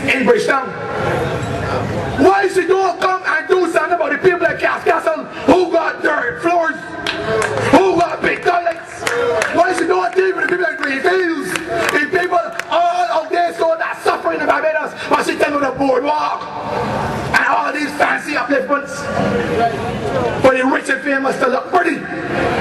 in Bridgetown. Why she don't come and do something about the people at Castle who got dirt floors, who got big toilets? Why she don't deal with the people at Greenfields, the people all out there so that suffering in Barbados, but she tell them the boardwalk and all these fancy upliftments for the rich and famous to look pretty.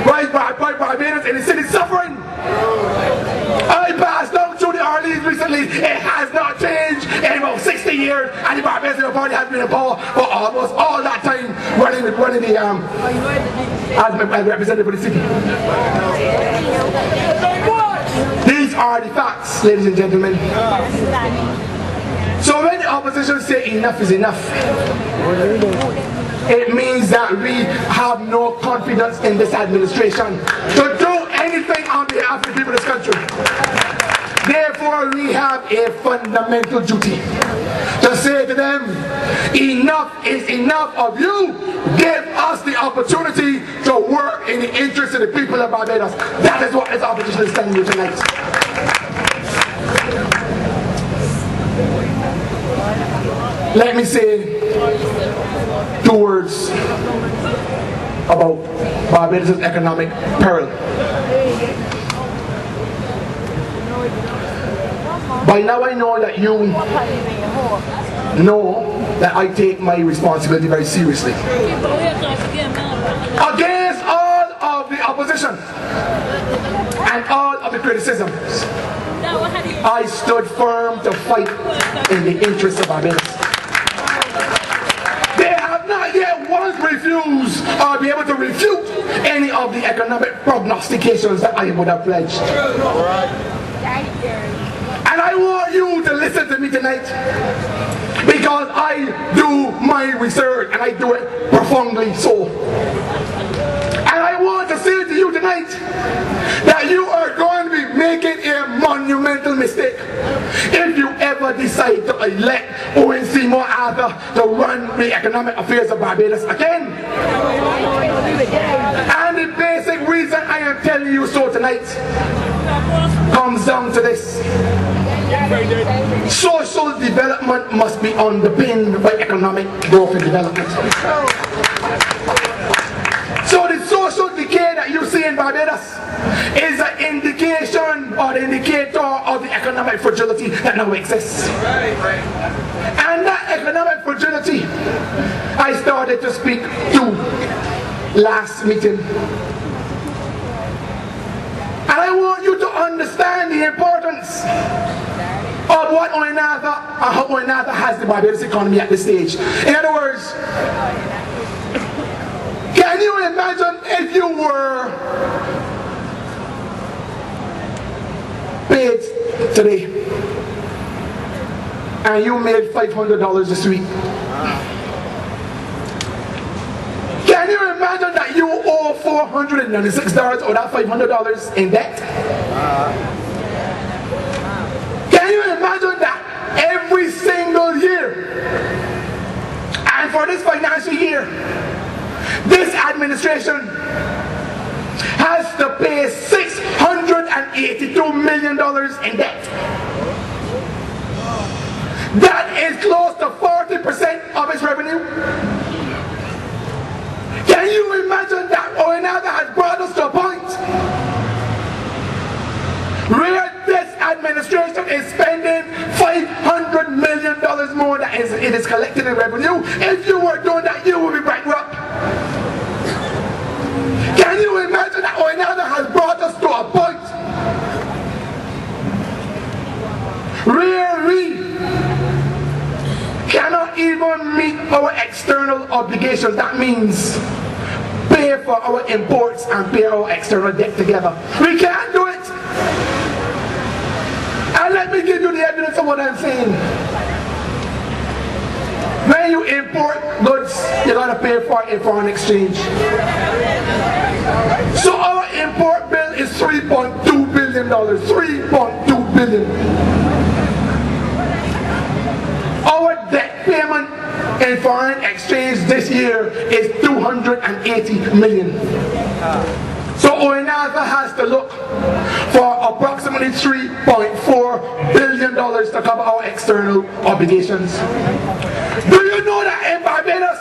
Why Barbados in the city suffering? I passed down through the Orleans recently. It has not changed in about 60 years, and the Barbados Party has been in power for almost all that time, running the as representative of the city. These are the facts, ladies and gentlemen. So when the opposition say enough is enough, it means that we have no confidence in this administration to do anything on behalf of the people of this country. Therefore, we have a fundamental duty to say to them, enough is enough of you. Give us the opportunity to work in the interest of the people of Barbados. That is what this opposition is telling you tonight. Let me say 2 words about Barbados' economic peril. By now I know that you know that I take my responsibility very seriously. Against all of the opposition and all of the criticisms, I stood firm to fight in the interests of Barbados. They have not yet once refused or be able to refute any of the economic prognostications that I would have pledged. And I want you to listen to me tonight, because I do my research and I do it profoundly so. And I want to say to you tonight that you are going to be making a monumental mistake if you ever decide to elect Owen Seymour Arthur to run the economic affairs of Barbados again. And the basic reason I am telling you so tonight comes down to this. Social development must be underpinned by economic growth and development. So the social decay that you see in Barbados is an indication or the indicator of the economic fragility that now exists. And that economic fragility I started to speak to last meeting. And I want you to understand the importance of what Owen Arthur and how Owen Arthur has the Barbados economy at this stage. In other words, can you imagine if you were paid today and you made $500 this week? Can you imagine that you owe $496 or that $500 in debt? Can you imagine that every single year, and for this financial year, this administration has to pay $682 million in debt? That is close to 40% of its revenue. Can you imagine that Owen Arthur has brought us to a point where this administration is spending $500 million more than it is collecting in revenue? If you were doing that, you would be bankrupt. Can you imagine that Owen Arthur has brought us to a point where we cannot even meet our external obligations? That means pay for our imports and pay our external debt together. We can't do it. And let me give you the evidence of what I'm saying. When you import goods, you gotta pay for it in foreign exchange. So our import bill is $3.2 billion. $3.2 billion. Our debt payment in foreign exchange this year is $280 million. So Oinalta has to look for approximately $3.4 billion to cover our external obligations. Do you know that in Barbados,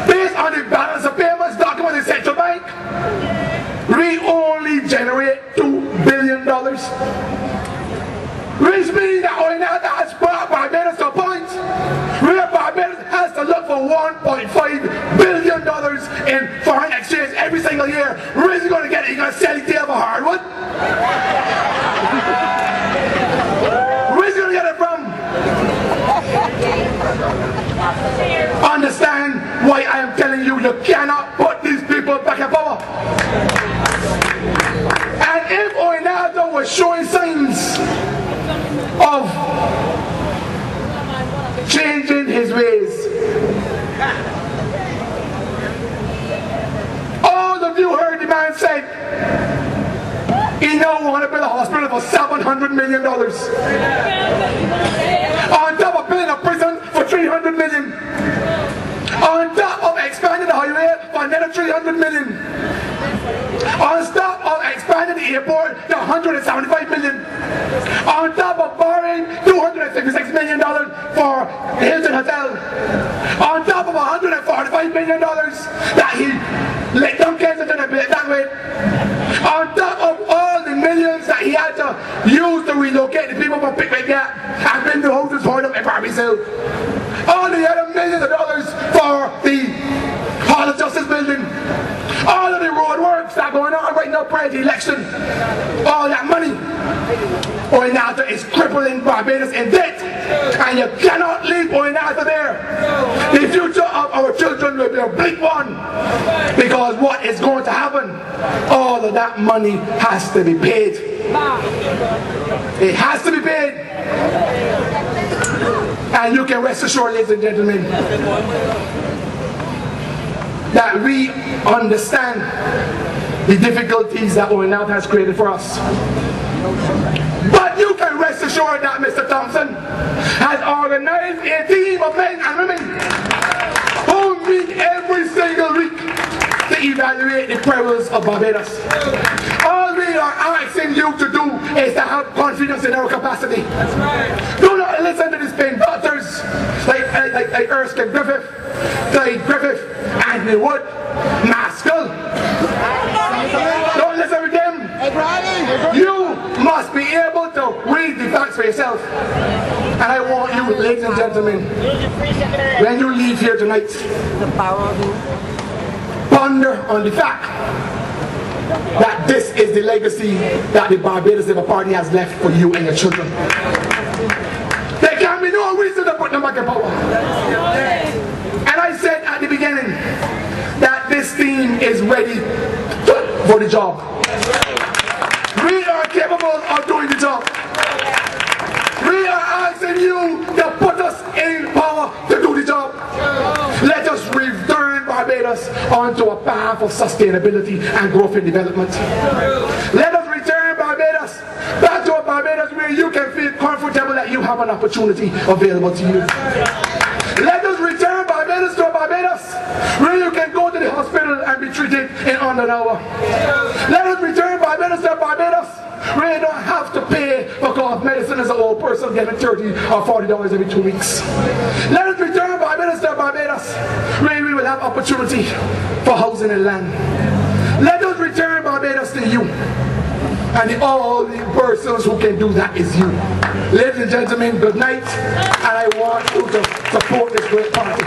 based on the balance of payments document in the central bank, we only generate $2 billion? Which means that Oinalta has brought Barbados to a point where Barbados has to look for $1.5 billion in foreign exchange every single year. Where is he going to get it? He's going to sell it to for hardwood? Where is he going to get it from? Understand why I am telling you, you cannot put these people back in power. And if Oinalta was showing signs of changing his ways, all of you heard the man say he now wants to build a hospital for $700 million on top of building a prison for $300 million, on top of expanding the highway for another $300 million, on top of expanding the airport to $175 million, on top of borrowing $256 million for the Hilton Hotel, on top of $145 million that he let them Kensington and build that way, on top of all the millions that he had to use to relocate the people from Pickwick Gap and bring the houses for them in Barbados, all the other millions of dollars for the Hall of Justice building, all of the road works that are going on right now prior to the election, all that money. Oinalta is crippling Barbados in debt, and you cannot leave Oinalta there. The future of our children will be a bleak one, because what is going to happen? All of that money has to be paid. It has to be paid. And you can rest assured, ladies and gentlemen, that we understand the difficulties that Oinalta has created for us. But you can rest assured that Mr. Thompson has organized a team of men and women who meet every single week to evaluate the perils of Barbados. All we are asking you to do is to have confidence in our capacity. That's right. Do not listen to these pain doctors like Erskine Griffith, Anthony Wood, Maskell. Don't listen to them. You must be able to read the facts for yourself. And I want you, ladies and gentlemen, when you leave here tonight, ponder on the fact that this is the legacy that the Barbados Labour Party has left for you and your children. There can be no reason to put them back in power. And I said at the beginning that this team is ready for the job. We are capable of doing the job. We are asking you to put us in power to do the job. Let us return Barbados onto a path of sustainability and growth and development. Let us return Barbados back to a Barbados where you can feel comfortable that you have an opportunity available to you. Let us return Barbados to a Barbados where you can go to the hospital and be treated in under an hour. Let us return Barbados to a Barbados where you don't have to pay for cough medicine as an old person getting $30 or $40 every 2 weeks. Let us return Barbados to a Barbados where we will have opportunity for housing and land. Let us return Barbados to you. And the only persons who can do that is you. Ladies and gentlemen, good night. And I want you to support this great party.